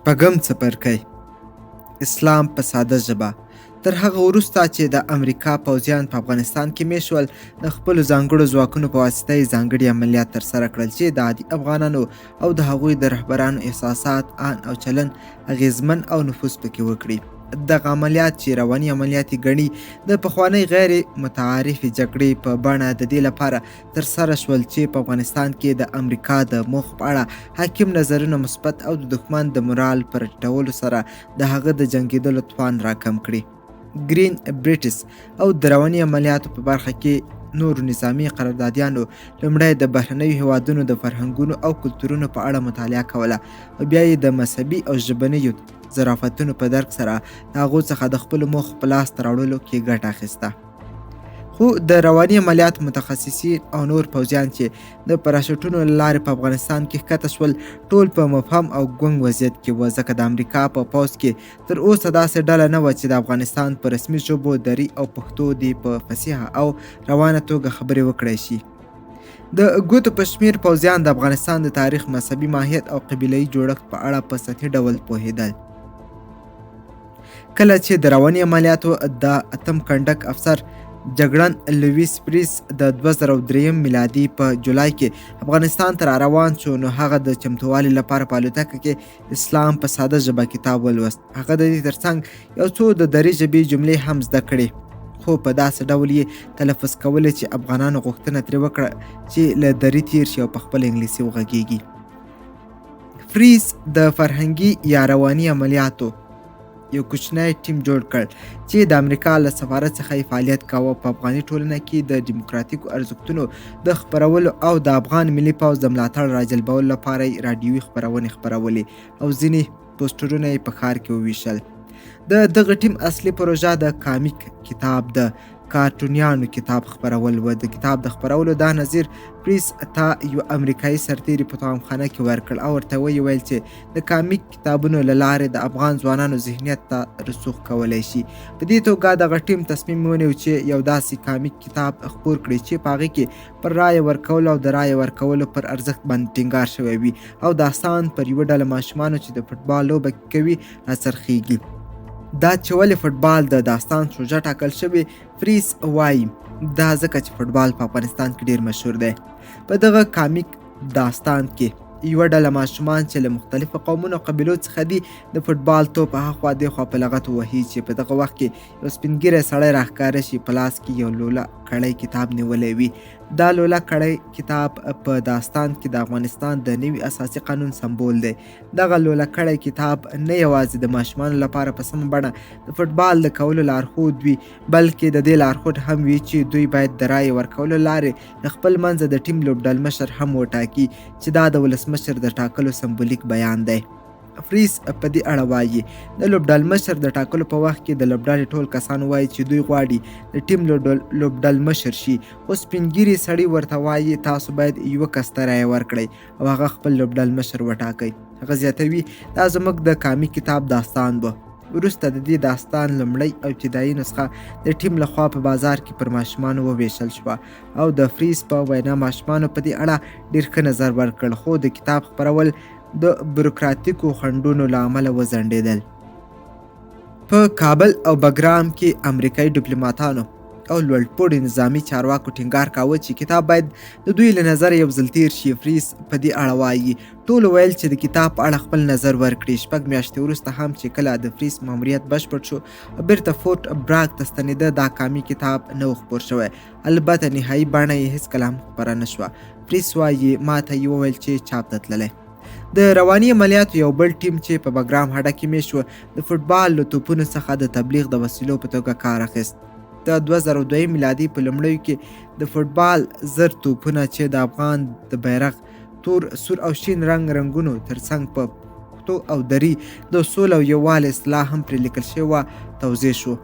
شپږم څپرکی: اسلام په ساده ژبه. تر هغه وروسته چې د امریکا پوځیان په افغانستان کې میشت شول، د خپلو ځانګړو ځواکونو په واسطه یې ځانګړي عملیات ترسره کړل چې د عادي افغانانو او د هغوی د رهبرانو احساسات، آن او چلند اغېزمن او نفوذ پکې وکړي. دغه عملیات چې رواني عملیات یې ګڼي، د پخوانۍ غیر متعارفې جګړې په بڼه د دې لپاره ترسره شول چې په افغانستان کې د امریکا د موخو په اړه حاکم نظرونه مثبت او د دښمن د مورال پر ټیټولو سره د هغه د جنګېدلو توان راکم کړي. ګرین بریټس او د رواني عملیاتو په برخه کې نورو نظامي قراردادیانو لومړی د بهرنیو هیوادونو د فرهنګونو او کلتورونو په اړه مطالعه کوله او بیا یې د مذهبي او ژبنیو ظرافتونو په درک سره د هغو څخه د خپلو موخو په لاسته راوړلو کې ګټه اخیسته. خو د رواني عملیاتو متخصصین او نور پوځیان چې د پراشوټونو له لارې په افغانستان کې ښکته شول، ټول په مبهم او ګونګ وضعیت کې وو، ځکه د امریکا په پوځ کې تر اوسه داسې ډله نه وه چې د افغانستان په رسمي ژبو دري او پښتو دې په فصیحه او روانه توګه خبرې وکړی شي. د ګوتو په شمېر پوځیان د افغانستان د تاریخ، مذهبي ماهیت او قبیلهیي جوړښت په اړه په سطحي ډول پوهېدل. کله چې د رواني عملیاتو د 8م کنډک افسر جګړن لویس پریس د 2003 میلادي په جولای کې افغانستان ته راروان شو، نو هغه د چمتووالي لپاره په الوتکه کې اسلام په ساده ژبه کتاب ولوست. هغه د دې ترڅنګ یو څو د دري ژبې جملې هم زده کړې، خو په داسې ډول یې تلفظ کولې چې افغانانو غوښتنه ترې وکړه چې له دري تیر شي او په خپل انګلیسي وغږیږي. فریز د فرهنګي یا رواني عملیاتو یو کوچنی ټیم جوړ کړ چې د امریکا له سفارت څخه یې فعالیت کاوه. په افغاني ټولنه کې د ډیموکراتیکو ارزښتونو د خپرولو او د افغان ملي پوځ د ملاتړ راجلبولو لپاره یې راډیوي خپرونې خپرولې او ځینې پوسټرونه یې په ښار کې وویشل. د دغه ټیم اصلي پروژه د کامیک کتاب د کارټونیانو کتاب خپرول و. د کتاب د خپرولو دا نظیر پریس ته یو امریکایي سرتیري په توامخانه کې ورکړ او ورته ویې ویل چې د کامیک کتابونو له لارې د افغان ځوانانو ذهنیت ته رسوخ کولی شي. په دې توګه دغه ټیم تصمیم ونیو چې یو داسې کامیک کتاب خپور کړي چې په هغې کې پر رایې ورکولو او د رایې ورکولو پر ارزښت باندې ټینګار شوی وي او داستان پر یوه ډله ماشومانو چې د فوټبال لوبه کوي راڅرخیږي. دا چې ولې فوټبال د داستان سوژه ټاکل شوی، فریس وایي دا ځکه چې فوټبال په افغانستان کې ډیر مشهور دی. په دغه کامیک داستان کې یوه ډله ماشومان چې له مختلفو قومونو او قبیلو څخه دي د فوټبال توپ هاخوا دېخوا په لغت وهي چې په دغه وخت کې یو سپین ږیری سړی راښکاره شي، په لاس کې یو لوله کړی کتاب نیولی وي. دا لوله کړی کتاب په داستان کې د افغانستان د نوي اساسي قانون سمبول دی. دغه لوله کړی کتاب نه یوازې د ماشومانو لپاره په سمه بڼه د فوټبال د کولو لارښود وي، بلکې د دې لارښود هم وي چې دوی باید د رایې ورکولو لارې د خپل منځه د ټیم لوبډلمشر هم وټاکي چې دا د ولسمشر د ټاکلو سمبولیک بیان دی. فریس په دې اړه وایي د لوبډلمشر د ټاکلو په وخت کې د لوبډلې ټول کسان وایي چې دوی غواړي د ټیم لوبډلمشر شي، خو سپین ږیري سړي ورته وایي تاسو باید یوه کس ته رایه ورکړئ او هغه خپل لوبډلمشر وټاکئ. هغه زیاتوي دا زموږ د کامیک کتاب داستان و. وروسته د دې داستان لومړی او ابتدایي نسخه د ټیم لخوا په بازار کې پر ماشومانو وویشل شوه او د فریس په وینا ماشومانو په دې اړه ډیر ښه نظر ورکړ، خو د کتاب خپرول د بیروکراتیکو خنډونو له امله وځنډېدل. په کابل او بګرام کې امریکایي ډیپلوماتانو او لوړپوړي نظامي چارواکو ټینګار کاوه چې کتاب باید د دوی له نظره یو ځل تیر شي. فریس په دې اړه وایي ټولو ویل چې د کتاب په اړه خپل نظر ورکړي. 6 میاشتې وروسته هم چې کله د فریس ماموریت بشپړ شو او بیرته فورټ براګ ته ستنېده، دا کامي کتاب نه و خپور شوی، البته نهایي بڼه یې هېڅکله هم خپره نه شوه. فریس وایي ما ته یې وویل چې چاپ ته تللی. د رواني عملیاتو یو بل ټیم چې په بګرام هډه کې میشت و، د فوټبال له توپونو څخه د تبلیغ د وسیلو په توګه کار اخیست. د 2002 میلادي په لومړیو کې د فوټبال 1000 توپونه چې د افغان د بیرغ تور، سور او شین رنګونو ترڅنګ په پښتو او دري د سولې او یووالي اصطلاح هم پرې لیکل شوې وه توضیح شو.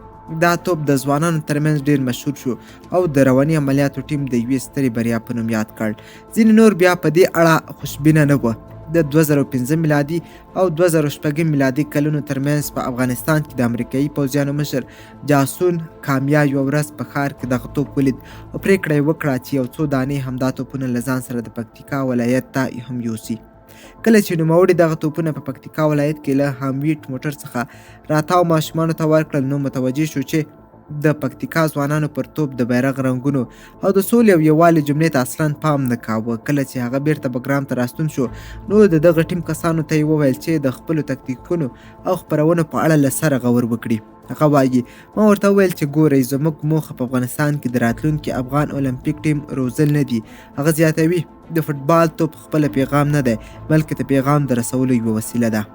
دا توپ د ځوانانو ترمنځ ډیر مشهور شو او د رواني عملیاتو ټیم د یوې سترې بریا په نوم یاد کړ. ځینې نور بیا په دې اړه خوشبینه نه وه. د 2015 میلادي او 2006 میلادي کلونو ترمنځ په افغانستان کې د امریکایي پوځیانو مشر جاسون کامیا یوه ورځ په ښار کې دغه توپ ولید او پرېکړه یې وکړه چې یو څو دانې همدا توپونه له ځان سره د پکتیکا ولایت ته هم یوسي. کله چې نوموړي دغه توپونه په پکتیکا ولایت کې له هامویټ موټر څخه راتاو ماشومانو ته ورکړل نو متوجه شو چې د پکتیکا ځوانانو پر توپ د بیرغ رنګونو او د سولې او یووالي جملې ته اصلا پام نه کاوه. کله چې هغه بیرته بګرام ته راستون شو نو د دغه ټیم کسانو ته یې وویل چې د خپلو تکتیکونو او خپرونو په اړه له سره غور وکړي. هغه وایي ما ورته وویل چې ګورئ زموږ موخه په افغانستان کې د راتلونکي افغان اولمپیک ټیم روزل نه دي. هغه زیاتوي د فوټبال توپ خپله پیغام نه دی بلکې د پیغام د رسولو یوه وسیله ده.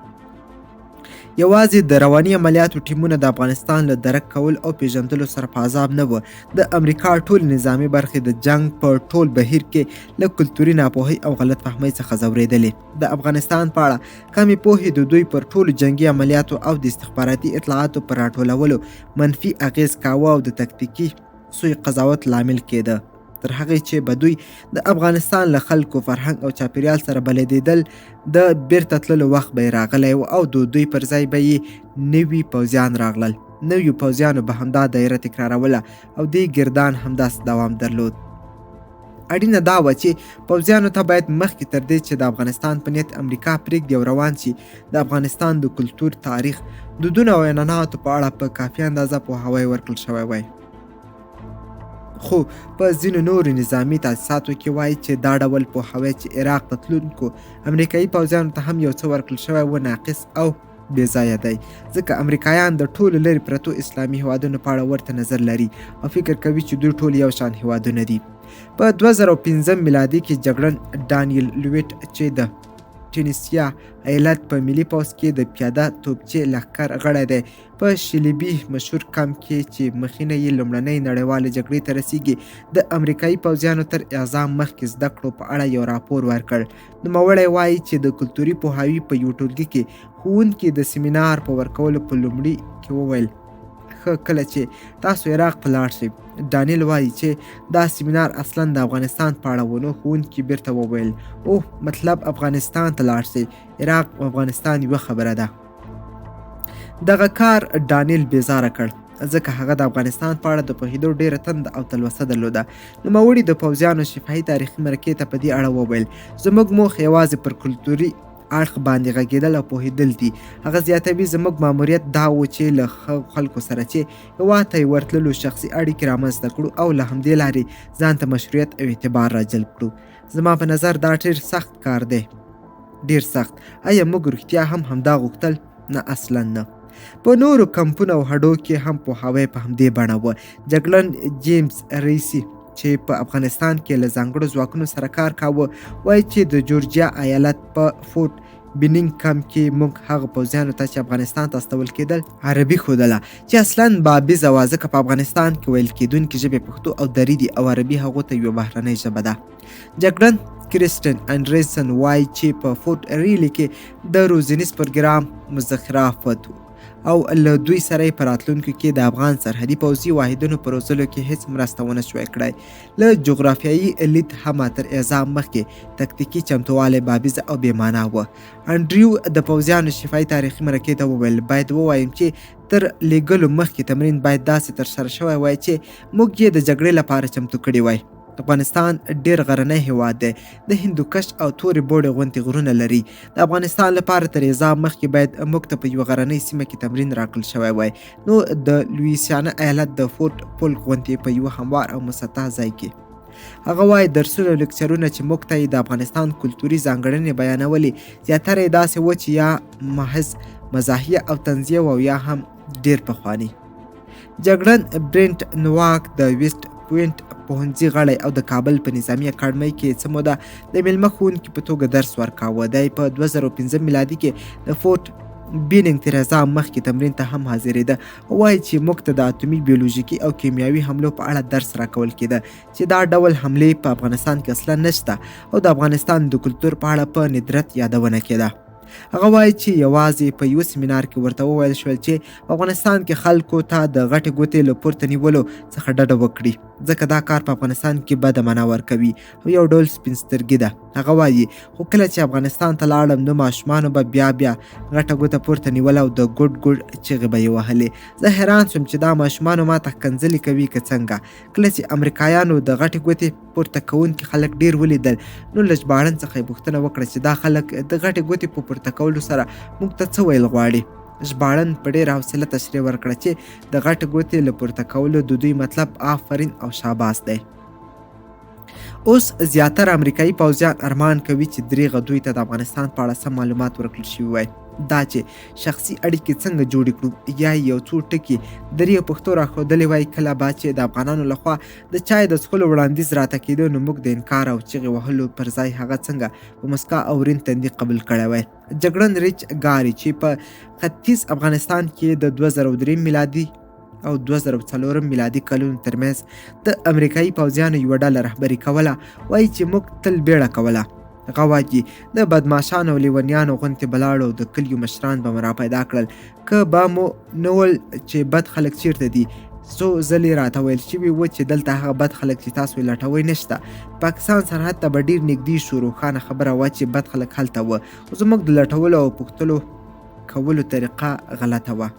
یوازې د رواني عملیاتو ټیمونه د افغانستان له درک کول او پیژندلو سره په عذاب نه وه. د امریکا ټول نظامي برخې د جنگ په ټول بهیر کې له کلتوري ناپوهۍ او غلط فهمۍ څخه ځورېدلې. د افغانستان په اړه کمې پوهې د دوی پر ټولو جنګي عملیاتو او د استخباراتي اطلاعاتو پر راټولولو منفي اغیز کاوه او د تکتیکي سوء قضاوت لامل کېده. تر هغې چې به دوی د افغانستان له خلکو فرهنګ او چاپیریال سره بلدېدل د بیرته تللو وخت به یې راغلی و او د دوی پر ځای به یې نوي پوځیان راغلل. نویو پوځیانو به همدا دایره تکراروله او دې ګردان همداسې دوام درلود. اړینه دا وه چې پوځیانو ته باید مخکې تر دې چې د افغانستان په نیت امریکا پرېږدي او روان شي د افغانستان د کلتور، تاریخ، دودونو او عنعناتو په اړه په کافي اندازه پوهاوی ورکړل شوی وای. خو په ځینو نورو نظامي تاسیساتو کې وایي چې دا ډول پوهاوی چې عراق ته تلونکو امریکایي پوځیانو ته هم یو څه ورکړل شوی و ناقص او بې ځایه دی، ځکه امریکایان د ټولو لرې پرتو اسلامي هیوادونو په اړه ورته نظر لري او فکر کوي چې دوی ټول یو شان هیوادونه دي. په 2015 میلادي کې جګړن ډانیل لویټ چې د ټینیسیا ایالت په ملي پوځ کې د پیاده توپچې لښکر غړی دی په شلیبي مشهور کمپ کې چې مخینه یې لومړنۍ نړیوالې جګړې ته رسیږي د امریکایي پوځیانو تر اعزام مخکې زده کړو په اړه یو راپور ورکړ. نوموړی وایي چې د کلتوري پوهاوي په یو ټولګي کې ښوونکي د سیمینار په ورکولو په لومړي کې وویل ښه کله چې تاسو عراق ته لاړ شئ. ډانیل وایي چې دا سیمینار اصلا د افغانستان په اړه و نو ښوونکي بیرته وویل اوه مطلب افغانستان ته لاړ شئ، عراق او افغانستان یوه خبره ده. دغه کار ډانیل بیزاره کړ ځکه هغه د افغانستان په اړه د پوهېدو ډېره تنده او تلوسه درلوده. نوموړي د پوځیانو شفاهي تاریخي مرکې ته په دې اړه وویل زموږ موخه یوازې پر کلتوري اړخ باندې غږېدل او پوهېدل دي. هغه زیاتوي زموږ ماموریت دا و چې له خلکو سره چې هېواد ته یې ورتللو شخصي اړیکې رامنځته کړو او له همدې لارې ځان ته مشروعیت او اعتبار راجلب کړو. زما په نظر دا ډېر سخت کار دی، ډېر سخت. آیا موږ رښتیا هم همدا غوښتل؟ نه اصلا نه. په نورو کمپونو او هډو کې هم پوهاوی په همدې بڼه و. جګړن جیمز ریسي چې په افغانستان کې له ځانګړو ځواکونو سره کار کاوه وایي چې د جورجیا ایالت په فورټ بینینګ کمپ کې موږ هغه پوځیانو ته چې افغانستان ته استول کېدل عربي ښودله چې اصلا بابیزه وه ځکه په افغانستان کې ویل کېدونکې ژبې پښتو او دري دي او عربي هغو ته یوه بهرنۍ ژبه ده. جګړن کریسټن انډریسن وایي چې په فورټ ریلي کې د روزنیز پروګرام مزخرفات او له دوی سره یې په راتلونکو کې د افغان سرحدي پوځي واحدونو په روزلو کې هیڅ مرسته ونه شوی کړی. له جغرافیایي لید هم تر اعزام مخکې تکتیکي چمتووالی بابیزه او بېمانا و. انډریو د پوځیانو شفاهي تاریخي مرکې ته وویل باید ووایم چې تر لیږلو مخکې تمرین باید داسې ترسره شوی وای چې موږ یې د جګړې لپاره چمتو کړي وای. افغانستان ډیر غرنی هیواد دی، د هندوکش او تورې بوړې غوندې غرونه لري. د افغانستان لپاره تر اعزام مخکې باید موږ ته په یوه غرنۍ سیمه کې تمرین راکړل شوی وای، نو د لویسیانا ایالت د فورټ پولک غوندې په یوه هموار او مسطح ځای کې. هغه وایي درسونه او لیکچرونه چې موږ ته یې د افغانستان کلتوري ځانګړنې بیانولې زیاتره یې داسې و چې یا محض مزاحیه او تنزیه و او یا هم ډیر پخواني. جګړن برینټ نواک د ویسټ پوینټ پوهنځي غړی او د کابل په نظامي اکاډمۍ کې څه موده د میلمه ښوونکي په توګه درس ورکاوه. دی په 2015 میلادي کې د فورټ بینینګ تر اعزام مخکې تمرین ته هم حاضرېده او وایي چې موږ ته د اتومي بیولوژیکي او کیمیاوي حملو په اړه درس راکول کېده چې دا ډول حملې په افغانستان کې اصلا نشته او د افغانستان د کلتور په اړه په ندرت یادونه کېده. هغه وایي چې یوازې په یو سیمینار کې ورته وویل شول چې په افغانستان کې خلکو ته د غټې ګوتې له پورته نیولو څخه ډډه وکړي ځکه دا کار په افغانستان کې بده معنا ورکوي او یو ډول سپین سترګي ده. هغه وایي خو کله چې افغانستان ته لاړم نو ماشومانو به بیا غټه ګوته پورته نیوله او د ګوډ ګوډ چیغې به یې وهلې. زه حیران شوم چې دا ماشومانو ماته ښکنځلې کوي که څنګه. کله چې امریکایانو د غټې ګوتې پورته کوونکي خلک ډېر ولیدل نو له ژباړن څخه یې پوښتنه وکړه چې دا خلک د غټې ګوتې په پورته کولو سره موږ ته څه ویل غواړي. ژباړن په ډېره حوصله تشریح ورکړه چې د غټې ګوتې له پورته کولو د دوی مطلب آفرین او شاباس دی. اوس زیاتره امریکایي پوځیان ارمان کوي چې دریغه دوی ته د افغانستان په اړه سم معلومات ورکړل شوي وای. دا چې شخصي اړیکې څنګه جوړې کړو یا یو څو ټکي درې پښتو راښودلې وای. کله به چې د افغانانو لخوا د چای د څښلو وړاندیز راته کېده نو موږ د انکار او چیغې وهلو پر ځای هغه څنګه په مسکا او ورین تندي قبول کړی وای. جګړن ریچ ګاري چې په ختیځ افغانستان کې د 2003 میلادي او 2004 میلادي کلونو ترمنځ د امریکایي پوځیانو یوه ډله رهبري کوله وایي چې موږ تل بیړه کوله. هغه وایي د بدماشانو او لیونیانو غوندې بلاړو د کلیو مشران به مو راپیدا کړل. که به مو نه ول چې بد خلک چیرته دي. څو ځلې راته ویل شوي و چې دلته هغه بد خلک چې تاسو یې لټوئ نشته. پاکستان سرحد ته به ډېر نږدې شو. روښانه خبره وه چې بد خلک هلته وه خو زموږ د لټولو او پوښتلو کولو طریقه غلطه وه.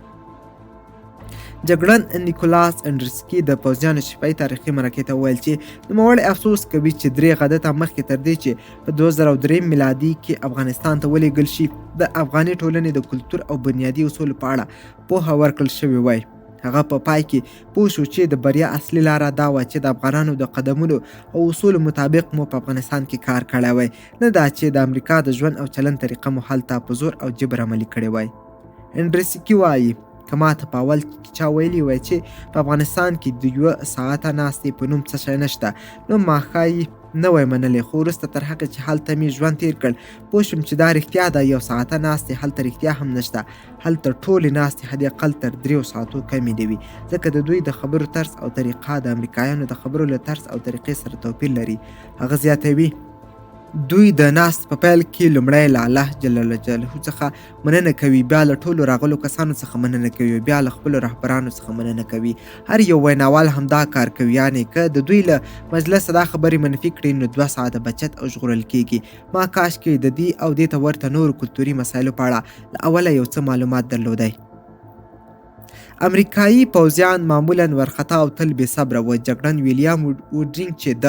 جګړن نیکولاس انډرسکي د پوځیانو شفاهي تاریخي مرکې ته وویل چې نوموړی افسوس کوي چې دریغه ده ته مخکې تر دې چې په 2003 میلادي کې افغانستان ته ولېږل شي د افغاني ټولنې د کلتور او بنیادي اصولو په اړه پوهه ورکړل شوې وای. هغه په پای کې پوه شو چې د بریا اصلي لاره دا وه چې د افغانانو د قدمونو او اصولو مطابق مو په افغانستان کې کار کړی وای، نه دا چې د امریکا د ژوند او چلند طریقه مو هلته په زور او جبر عملي کړې وای. انډرسکي وایي که ماته په اول کې چا ویلي وای چې په افغانستان کې د 1 ساعته ناستې په نوم څه شی نشته نو ما ښایي نه وای منلی، خو وروسته تر هغه چې هلته مې ژوند تیر کړ پوه شوم چې دا رښتیا ده. 1 ساعته ناستې هلته رښتیا هم نشته. هلته ټولې ناستې حداقل تر 3 ساعتو کمې نه وي، ځکه د دوی د خبرو طرز او طریقه د امریکایانو د خبرو له طرز او طریقې سره توپیر لري. هغه زیاتوي دوی د ناست په پیل کې لومړی له الله جل جلاله څخه مننه کوي، بیا له ټولو راغلو کسانو څخه مننه کوي، بیا له خپلو رهبرانو څخه مننه کوي. هر یو ویناوال همدا کار کوي، یعنې که د دوی له مجلسه دا خبرې منفي کړي نو 2 ساعته بچت او ژغورل کیږي. ما کاشکې د دې او دې ته ورته نورو کلتوري مسایلو په اړه له اوله یو څه معلومات درلودی. امریکایي پوځیان معمولا ورخطا او تل بې صبره و. جګړن ویلیام وډرینګ چې د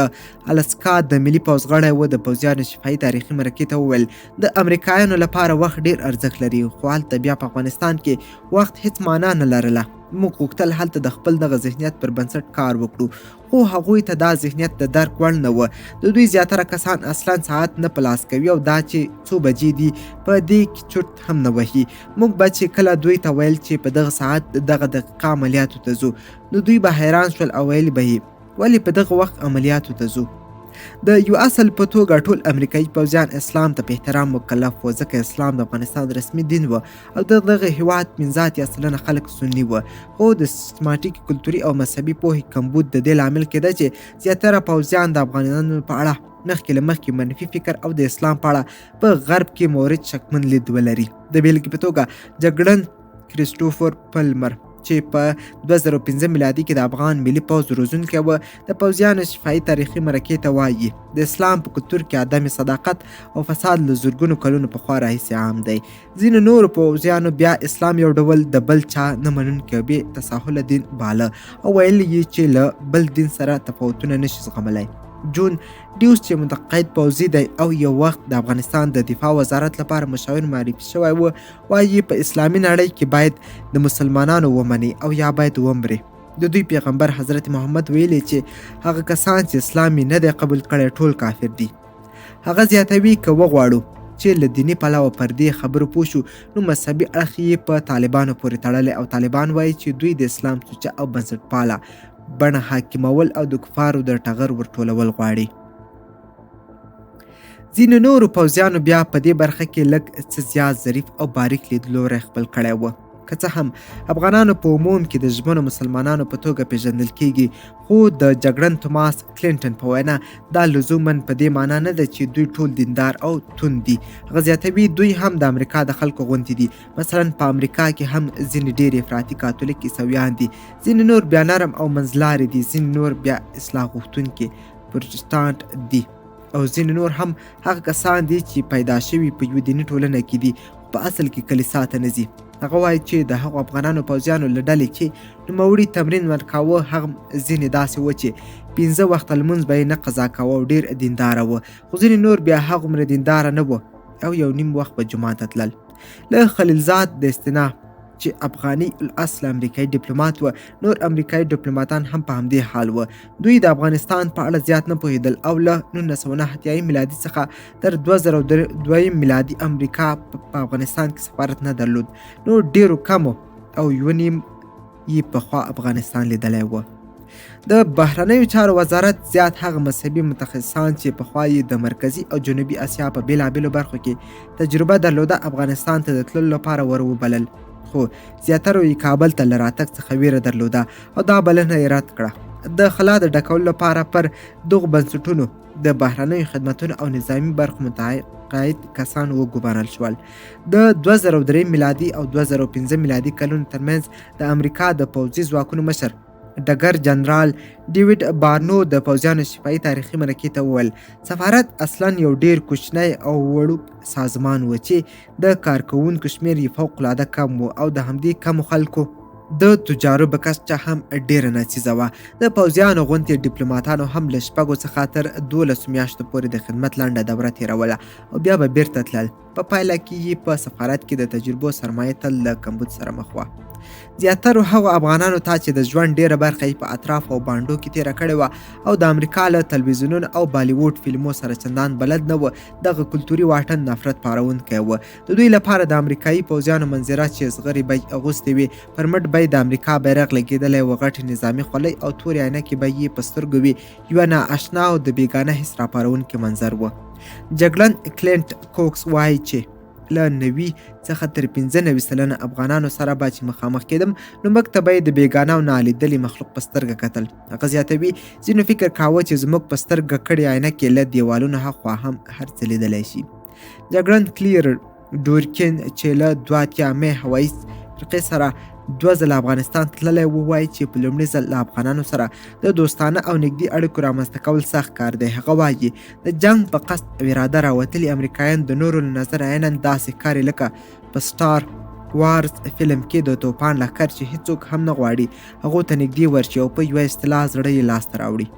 الاسکا د ملي پوځ غړی و د پوځیانو شفاهي تاریخي مرکې ته وویل د امریکایانو لپاره وخت ډېر ارزښت لري، خو هلته بیا په افغانستان کې وخت هیڅ معنا نه لرله. موږ غوښتل هلته د خپل دغه ذهنیت پر بنسټ کار وکړو، خو هغوی ته دا ذهنیت د درک وړ نه و. د دوی زیاتره کسان اصلا ساعت نه په لاس کوي او دا چې څو بجې دي په دې کې چرت هم نه وهي. موږ به چې کله دوی ته ویل چې په دغه ساعت دغه دقیقه عملیاتو ته ځو نو دوی به حیران شول او ویل به یې ولې په دغه وخت عملیاتو ته ځو. د یو اصل په توګه ټول امریکایي پوځیان اسلام ته په احترام مکلف و، ځکه اسلام د افغانستان رسمي دین و او دغه هیواد 85 سلنه خلک سني و. خو د سیستماتیک کلتوري او مذهبي پوهې کمبود د دې لامل کېده چې زیاتره پوځیان د افغانانو په اړه مخکې له مخکې منفي فکر او د اسلام په اړه په غرب کې مورد شکمن لید ولري. د بیلګې په توګه جګړن کریسټوفر پلمر چې په 2015 میلادي کې د افغان ملي پوځ روزونکی و د پوځیانو شفاهي تاریخي مرکې ته وایي د اسلام په کلتور کې عدم صداقت او فساد له زرګونو کلونو پخوا راهیسې عام دی. ځینو نورو پوځیانو بیا اسلام یو ډول د بل چا نه منونکی او بې تساهله دین باله او ویل یې چې له بل دین سره تفاوتونه نشي زغملی. جون ډیوس چې متقاعد پوځي دی او یو وخت د افغانستان د دفاع وزارت لپاره مشاور معرفي شوی و، وایي په اسلامي نړۍ کې باید د مسلمانانو ومني او یا باید ومري. د دوی پیغمبر حضرت محمد ویلي چې هغه کسان چې اسلام یې نه دی قبول کړی ټول کافر دي. هغه زیاتوي که وغواړو چې له دیني پلوه پر دې خبرو پوه شو نو مذهبي اړخ یې په طالبانو پورې تړلی او طالبان وایي چې دوی د اسلام سوچه او بنسټپاله بڼه حاکمول او د کفارو د ټغر ورټولول غواړي. ځینو نورو پوځیانو بیا په دې برخه کې لږ څه زیات ظریف او باریک لیدلوری خپل کړی و. که څه هم افغانانو په عموم کې د ژمنو مسلمانانو په توګه پیژندل کیږي، خو د جګړن توماس کلینټن په وینا دا لزوما په دې معنا نه ده چې دوی ټول دیندار او توند دي. هغه زیاتوي دوی هم د امریکا د خلکو غوندې دي. مثلا په امریکا کې هم ځینې ډېر افراطي کاتولیک عیسویان دي، ځینې نور بیا نرم او منځلاري دي، ځینې نور بیا اصلاح غوښتونکي پروتستانت دي او ځینې نور هم هغه کسان دي چې پیدا شوي په یوه دیني ټولنه کې دي په اصل کې کلیسا ته نه ځي. هغه وایي چې د هغو افغانانو پوځیانو له ډلې چې نوموړي تمرین ورکاوه هغه ځینې داسې وه چې 5 وخته لمونځ به یې نه قضا کاوه او ډېر دینداره وه، خو ځینې نور بیا هغومره دینداره نه وه او یو نیم وخت به جومات ته تلل. له خلیلزاد د استنا چې افغاني الاصل امریکایي ډیپلومات و، نور امریکایي ډیپلوماتان هم په همدې حال و. دوی د افغانستان په اړه زیات نه پوهېدل او له 1979 میلادي څخه تر 2002 میلادي امریکا په افغانستان کې سفارت نه درلود، نو ډېرو کمو او یو نیم یې پخوا افغانستان لیدلی و. د بهرنیو چارو وزارت زیات هغه مذهبي متخصصان چې پخوا یې د مرکزي او جنوبي اسیا په بېلابېلو برخو کې تجربه درلوده افغانستان ته د تللو لپاره ور وبلل، خو زیاترو یې کابل ته له راتګ څخه ویره درلوده او دا بلنه یې رد کړه. د خلا د ډکولو لپاره پر دغو بنسټونو د بهرنیو خدمتونو او نظامي برخو متقاعد کسان وګمارل شول. د 2003 میلادي او 2015 میلادي کلونو ترمنځ د امریکا د پوځي ځواکونو مشر ډګر جنرال ډیوډ بارنو د پوځیانو شفاهي تاریخي مرکې ته وویل سفارت اصلا یو ډیر کوچنی او وړوک سازمان و چې د کارکوونکو شمیر یې فوق العاده کم و او د همدې کمو خلکو د تجارب کچه هم ډیره ناڅیزه وه. د پوځیانو غوندې ډیپلوماتانو هم له 6 څخه تر 12 میاشتو پورې د خدمت لنډه دوره تیروله او بیا به بیرته تلل. په پایله کې یې په سفارت کې د تجربو سرمایه تل له کمبود سره مخ وه. زیاترو هغو افغانانو ته چې د ژوند ډیره برخه یې په اطراف او بانډو کې تیره کړې وه او د امریکا له تلویزیونونو او بالیووډ فلمو سره چندان بلد نه وه، دغه کلتوري واټن نفرت پارونکی و. د دوی لپاره د امریکایي پوځیانو منظره چې زغرې به یې اغوستې وي، پر مټ به یې د امریکا بیرغ لګېدلی و، غټې نظامي خولۍ او تورې عینکې به یې په سترګو وي، یوه نااشنا او د بېګانه حس راپارونکی منظر و. جګړن کلینټ کوکس وایي چې له 90 څخه تر 95 سلنه افغانانو سره به چې مخامخ کېدم نو موږ ته به یې د بېګانه او نالیدلي مخلوق په سترګه کتل. هغه زیاتوي ځینو فکر کاوه چې زموږ په سترګه کړې عینکې له دیوالونو هاخوا هم هر څه لیدلی شي. جګړن کلیر ډورکین چې له 82 مې هوایي فرقې سره 2 ځله افغانستان تللی و، وایي چې په لومړي ځل له افغانانو سره د دوستانه او نږدې اړیکو رامنځته کول سخت کار دی. هغه وایي د جنګ په قصد او اراده راوتلي امریکایان د نورو له نظره عیناً داسې ښکاري لکه په سټار وارز فلم کې د توپان لښکر چې هیڅوک هم نه غواړي هغو ته نږدې ورشي او په یوه اصطلاح زړه یې لاسته راوړي.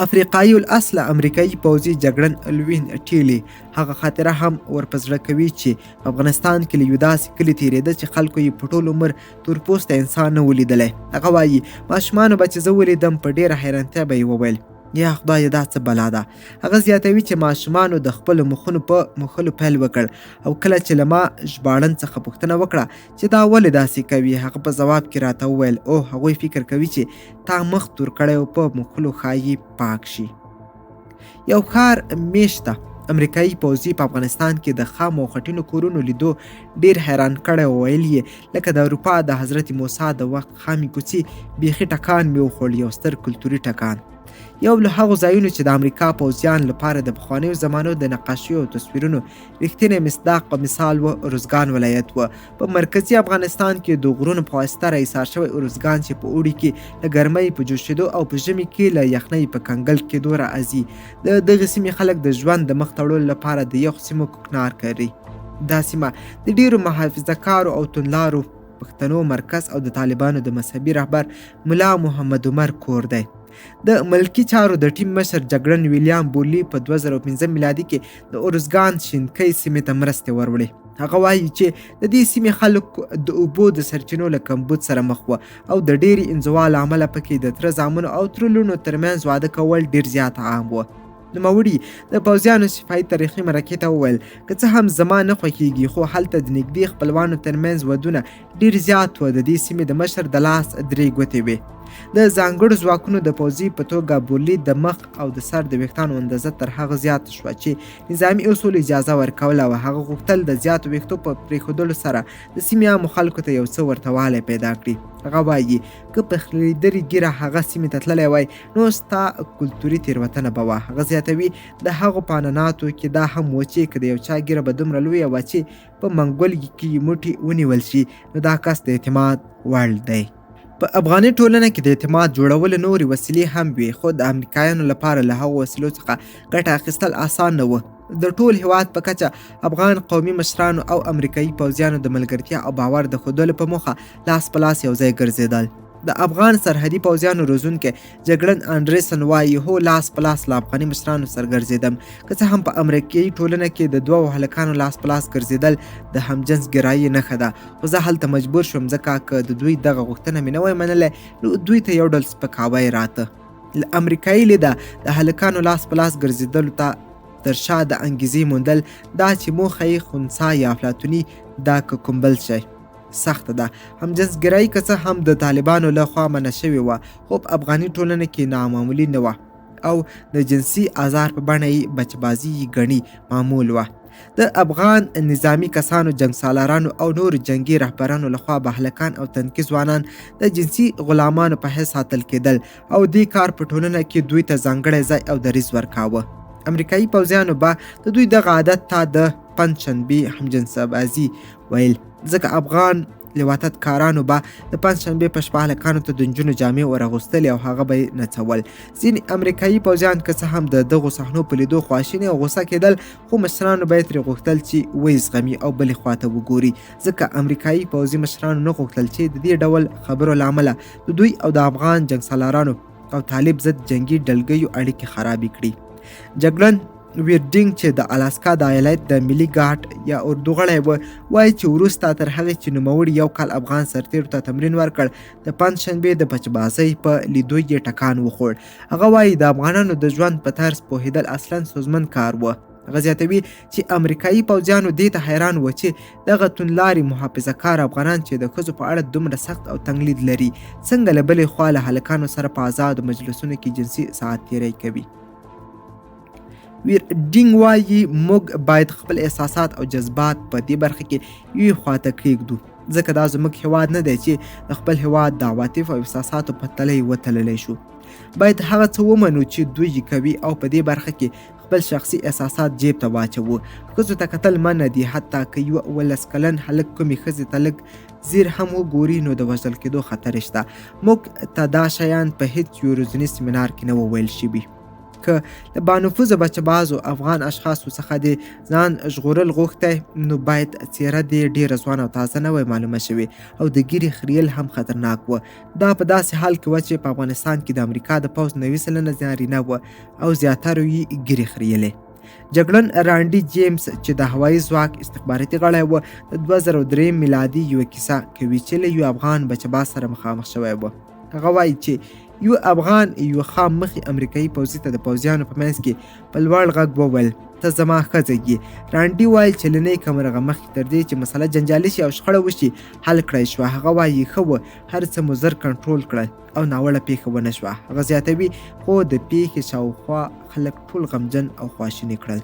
افریقایي الاصل امریکایي پوځي جګړن الوین ټیلي هغه خاطره هم ورپه زړه کوي چې په افغانستان کې له یو داسې کلي تېرېده چې خلکو یې په ټول عمر تورپوسته انسان نه و لیدلی. هغه وایي ماشومانو به چې زه ولیدم په ډېره حیرانتیا به یې وویل یا خدایه دا څه بلا ده. هغه زیاتوي چې ماشومانو د خپلو مخونو په مښلو پیل وکړ او کله چې له ما ژباړن څخه پوښتنه وکړه چې دا ولې داسې کوي، هغه په ځواب کې راته وویل او هغوی فکر کوي چې تا مخ تور کړی او په مښلو ښایي پاک شي. یو ښار میشته امریکایي پوځي په افغانستان کې د خامو او خټینو کورونو لیدو ډیر حیران کړی او ویل یې لکه د اروپا د حضرت موسی د وخت خامې کوڅې بیخي ټکان مې وخوړ، یو ستر کلتوري ټکان. یو له هغو ځایونو چې د امریکا پوځیان لپاره د پخوانیو زمانو د نقاشیو او تصویرونو رښتینی مصداق په مثال و ارزګان ولایت و. په مرکزي افغانستان کې د غرونو په واسطه راایسار شوی ارزګان چې په اوړي کې له ګرمۍ په جوشېدو او په ژمي کې له یخنۍ په کنګل کېدو راځي. د دغې سیمې خلک د ژوند د مخ تړلو لپاره د یخو سیمو کوکنار کوي. دا سیمه د ډیرو محافظه کارو او توندلارو پښتنو مرکز او د طالبانو د مذهبي رهبر ملا محمد عمر کور دی. د ملکي چارو د ټیم مشر جګړن ویلیام بورلي په 2015 میلادي کې د ارزګان شینکۍ سیمې ته مرستې وروړي. هغه وایي چې د دې سیمې خلک د اوبو د سرچینو له کمبود سره مخ وه او د ډېرې انزوا له امله پکې د تره زامنو او تره لوڼو ترمنځ واده کول ډېر زیات عام وه. نوموړي د پوځیانو شفاهي تاریخي مرکې ته وویل که څه هم زما نه خوښېږي خو هلته د نږدې خپلوانو ترمنځ ودونه ډېر زیات وه. د دې سیمې د مشر د لاس 3 ګوتې وې. د ځانګړو ځواکونو د پوځي په توګه بورلي د مخ او د سر د ویښتانو اندازه تر هغه زیاته شوه چې نظامي اصول اجازه ورکوله او هغه غوښتل د زیاتو ویښتو په پرېښودلو سره د سیمې عامو خلکو ته یو څه ورته والی پیدا کړي. هغه وایي که په خلیدرې ږیره هغه سیمې ته تللی وای نو ستا کلتوري تېروتنه به وه. هغه زیاتوي د هغو په عنعناتو کې دا هم و چې که د یو چا ږیره به دومره لویه وه چې په منګول کې موټي ونیول شي نو دا کس د اعتماد وړ دی. په افغاني ټولنه کې د اعتماد جوړولو نورې وسیلې هم وي، خو د امریکایانو لپاره له هغو وسیلو څخه ګټه اخیستل اسان نه وه. د ټول هېواد په کچه افغان قومي مشرانو او امریکایي پوځیانو د ملګرتیا او باور د ښودلو په موخه لاس په لاس یو ځای ګرځېدل. د افغان سرحدي پوځیانو روزونکی جګړن انډریسن وایي، هو لاس په لاس له افغاني مشرانو سره ګرځېدم، که څه هم په امریکایي ټولنه کې د دوو هلکانو لاس په لاس ګرځېدل د همجنس ګرایي نښه ده، خو زه هلته مجبور شوم ځکه که د دوی دغه غوښتنه مې نه وای منلی نو دوی ته یو ډول سپکاوی راته. له امریکایي لیده د هلکانو لاس په لاس ګرځېدلو ته تر شا د انګیزې موندل دا چې موخه یې خنثی یا افلاطوني ده که کوم بل شی سخته ده. همجنسګرایي که څه هم د طالبانو له خوا منع شوې وه، خو په افغاني ټولنه کې نامعمولي نه وه او د جنسي آزار په بڼه یې بچبازي ګڼي معمول وه. د افغان نظامي کسانو، جنګ سالارانو او نورو جنګي رهبرانو لخوا به هلکان او تنکي ځوانان د جنسي غلامانو په حیث ساتل کېدل او دې کار په ټولنه کې دوی ته ځانګړی ځای او دریځ ورکاوه. امریکایي پوځیانو به د دوی دغه عادت ته د پنجشنبې همجنسبازي ویل، ځکه افغان لواطت کارانو به د پنجشنبې په شپه هلکانو ته د نجونو جامې ورغوستلې او هغه به یې نڅول. ځینې امریکایي پوځیان که څه هم د دغو صحنو په لیدو خواشیني او غوسه کېدل، خو مشرانو به یې ترې غوښتل چې ویې زغمي او بلې خواته وګوري، ځکه امریکایي پوځي مشرانو نه غوښتل چې د دې ډول خبرو له امله د دوی او د افغان جنګ سالارانو او طالب ضد جنګي ډلګیو اړیکې خرابې کړي. جګړن ویرډینګ چې د الاسکا د ایالت د ملي ګارډ یا اردو غړی و، وایي چې وروسته تر هغې چې نوموړي یو کال افغان سرتېرو ته تمرین ورکړ، د پنجشنبې د بچبازۍ په لیدو یې ټکان وخوړ. هغه وایي د افغانانو د ژوند په طرز پوهېدل اصلاً ستونزمن کار و. هغه زیاتوي چې امریکایي پوځیانو دې ته حیران و چې دغه توندلاري محافظه کار افغانان چې د ښځو په اړه دومره سخت او تنګ لید لري، څنګه له بلې خوا له هلکانو سره په ازادو مجلسونو کې جنسي ساعت تېری کوي. ویرډینګ وایي موږ باید خپل احساسات او جذبات په دې برخه کې یوې خواته کېږدو، ځکه دا زموږ هېواد نه دی چې د خپل هېواد د عواطفو او احساساتو په تله یې وتللی شو. باید هغه څه ومنو چې دوی یې کوي او په دې برخه کې خپل شخصي احساسات جیب ته واچوو. ښځو ته کتل منع دي، حتی که یوه 18 کلن هلک کومې ښځې ته لږ ځیر هم وګوري نو د وژل کېدو خطر شته. موږ ته دا شیان په هیڅ یو روزني سیمینار کې نه وو ویل شوي. که له بانفوذه بچبازو افغان اشخاصو څخه د ځان ژغورل غوښتی نو باید څېره دې ډېره ځوان او تازه نه وای معلومه شوې او د ګیرې خریل هم خطرناک و. دا په داسې حال کې وه چې په افغانستان کې د امریکا د پوځ 90 سلنه نارینه وه او زیاترو یې ګیرې خریلې. جګړن رانډي جیمز چې د هوایي ځواک استخباراتي غړی و، د 2003 میلادي یوه کیسه کوي چې له یو افغان بچباز سره مخامخ شوی و. هغه وایي چې یو افغان یو خام مخي امریکایي پوځي ته د پوځیانو په منځ کې په لوړ غږ وویل، ته زما ښځه یې. رانډي وایي چې له نهیې کمرغه مخکې تر دې چې مسله جنجالي شي او شخړه وشي حل کړی شوه. هغه وایي ښه وه، هر څه مو زر کنټرول کړل او ناوړه پیښه ونه شوه. هغه زیاتوي خو د پیښې شاوخوا خلک ټول غمجن او خواشیني کړل.